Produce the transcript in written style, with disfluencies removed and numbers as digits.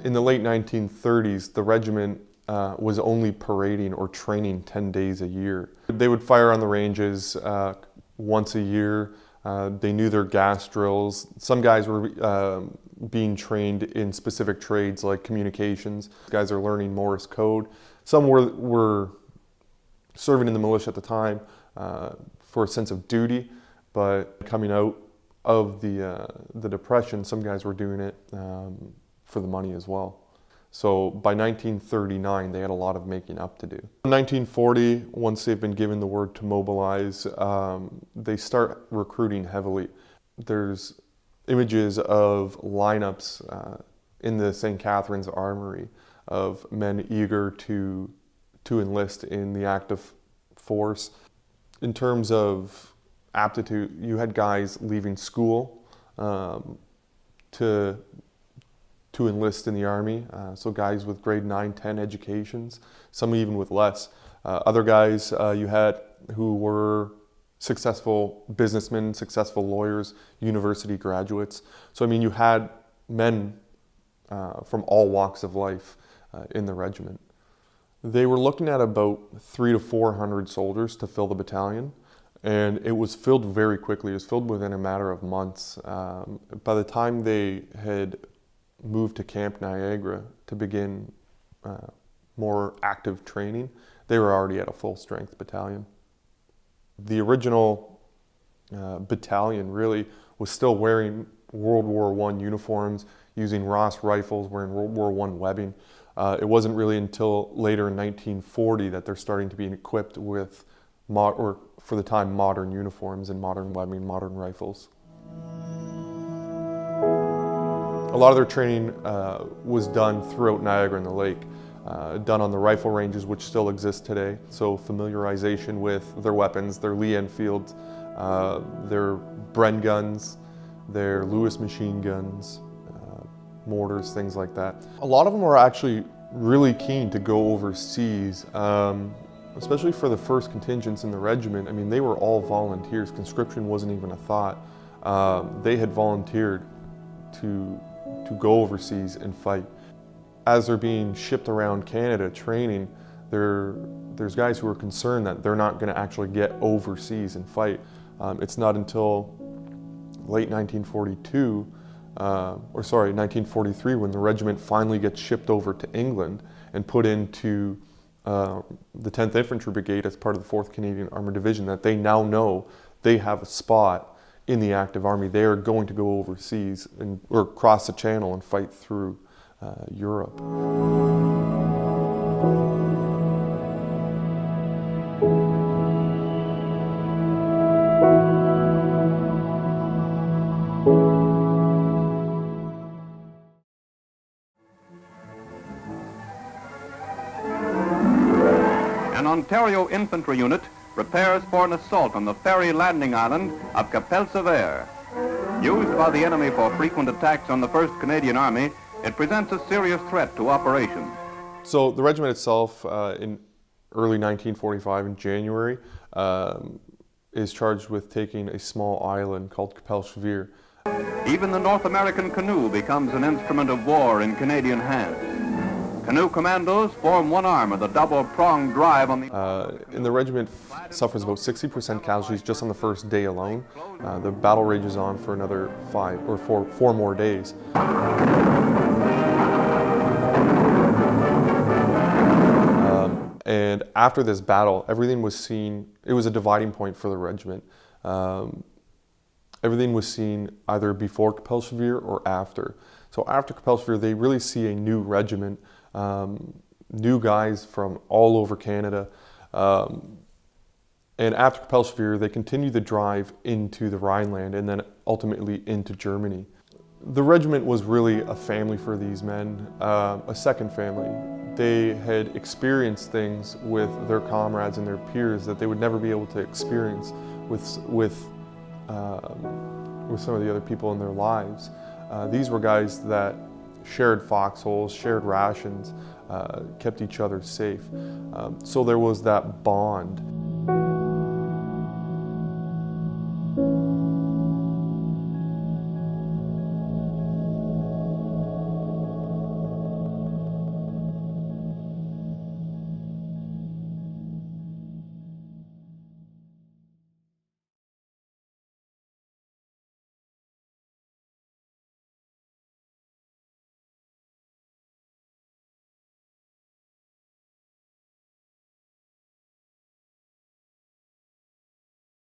In the late 1930s, the regiment was only parading or training 10 days a year. They would fire on the ranges once a year. They knew their gas drills. Some guys were being trained in specific trades like communications. Guys are learning Morse code. Some were serving in the militia at the time for a sense of duty, but coming out of the Depression, some guys were doing it for the money as well. So by 1939, they had a lot of making up to do. In 1940, once they've been given the word to mobilize, they start recruiting heavily. There's images of lineups in the St. Catharines Armory of men eager to enlist in the active force. In terms of aptitude, you had guys leaving school to enlist in the Army, so guys with grade 9, 10 educations, some even with less. Other guys you had who were successful businessmen, successful lawyers, university graduates. So I mean, you had men from all walks of life in the regiment. They were looking at about 300 to 400 soldiers to fill the battalion, and it was filled very quickly. It was filled within a matter of months. By the time they had moved to Camp Niagara to begin more active training, they were already at a full-strength battalion. The original battalion really was still wearing World War I uniforms, using Ross rifles, wearing World War I webbing. It wasn't really until later in 1940 that they're starting to be equipped with, for the time, modern uniforms and modern webbing, modern rifles. A lot of their training was done throughout Niagara-on-the-Lake, done on the rifle ranges, which still exist today. So familiarization with their weapons, their Lee Enfields, their Bren guns, their Lewis machine guns, mortars, things like that. A lot of them were actually really keen to go overseas, especially for the first contingents in the regiment. I mean, they were all volunteers. Conscription wasn't even a thought. They had volunteered to go overseas and fight. As they're being shipped around Canada training, there's guys who are concerned that they're not going to actually get overseas and fight. It's not until late 1943, when the regiment finally gets shipped over to England and put into the 10th Infantry Brigade as part of the 4th Canadian Armoured Division, that they now know they have a spot in the active army. They are going to go overseas or cross the channel and fight through Europe. An Ontario infantry unit prepares for an assault on the ferry landing island of Capelle-Sévère. Used by the enemy for frequent attacks on the 1st Canadian Army, it presents a serious threat to operations. So the regiment itself, in early 1945, in January, is charged with taking a small island called Capelle-Sévère. Even the North American canoe becomes an instrument of war in Canadian hands. Canoe commandos form one arm of the double-pronged drive on the... And the regiment suffers about 60% casualties just on the first day alone. The battle rages on for another four more days. And after this battle, everything was seen, it was a dividing point for the regiment. Everything was seen either before Capelle-Sévère or after. So after Capelle-Sévère, they really see a new regiment, new guys from all over Canada. And after Capelle-Sévère, they continue the drive into the Rhineland and then ultimately into Germany. The regiment was really a family for these men, a second family. They had experienced things with their comrades and their peers that they would never be able to experience with some of the other people in their lives. These were guys that shared foxholes, shared rations, kept each other safe. So there was that bond.